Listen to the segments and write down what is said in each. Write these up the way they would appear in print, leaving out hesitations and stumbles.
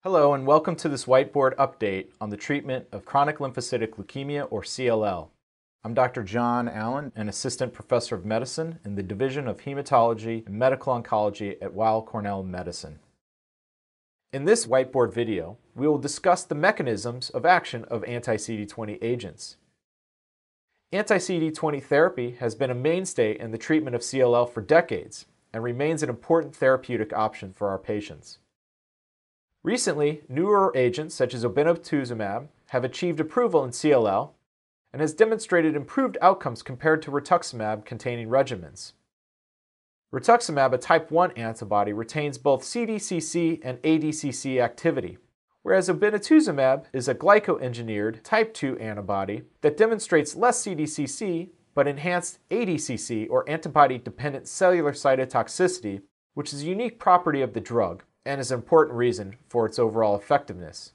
Hello and welcome to this whiteboard update on the treatment of chronic lymphocytic leukemia or CLL. I'm Dr. John Allan, an assistant professor of medicine in the Division of Hematology and Medical Oncology at Weill Cornell Medicine. In this whiteboard video, we will discuss the mechanisms of action of anti-CD20 agents. Anti-CD20 therapy has been a mainstay in the treatment of CLL for decades and remains an important therapeutic option for our patients. Recently, newer agents such as obinutuzumab have achieved approval in CLL and has demonstrated improved outcomes compared to rituximab-containing regimens. Rituximab, a type 1 antibody, retains both CDCC and ADCC activity, whereas obinutuzumab is a glycoengineered type 2 antibody that demonstrates less CDCC but enhanced ADCC or antibody-dependent cellular cytotoxicity, which is a unique property of the drug and is an important reason for its overall effectiveness.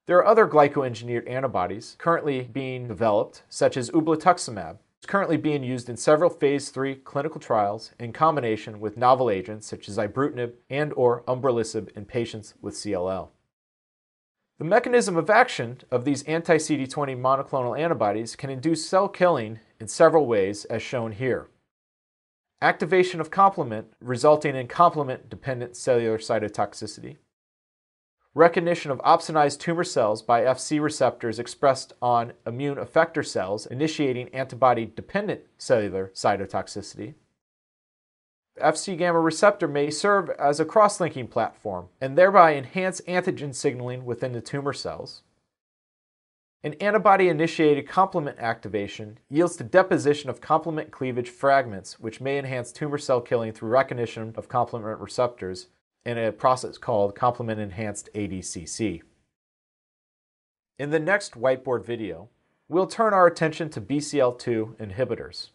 There are other glycoengineered antibodies currently being developed, such as ublituximab. It's currently being used in several phase 3 clinical trials in combination with novel agents such as ibrutinib and/or umbralisib in patients with CLL. The mechanism of action of these anti-CD20 monoclonal antibodies can induce cell killing in several ways, as shown here. Activation of complement, resulting in complement-dependent cellular cytotoxicity. Recognition of opsonized tumor cells by Fc receptors expressed on immune effector cells, initiating antibody-dependent cellular cytotoxicity. Fc gamma receptor may serve as a cross-linking platform and thereby enhance antigen signaling within the tumor cells. An antibody-initiated complement activation yields the deposition of complement cleavage fragments, which may enhance tumor cell killing through recognition of complement receptors in a process called complement-enhanced ADCC. In the next whiteboard video, we'll turn our attention to BCL2 inhibitors.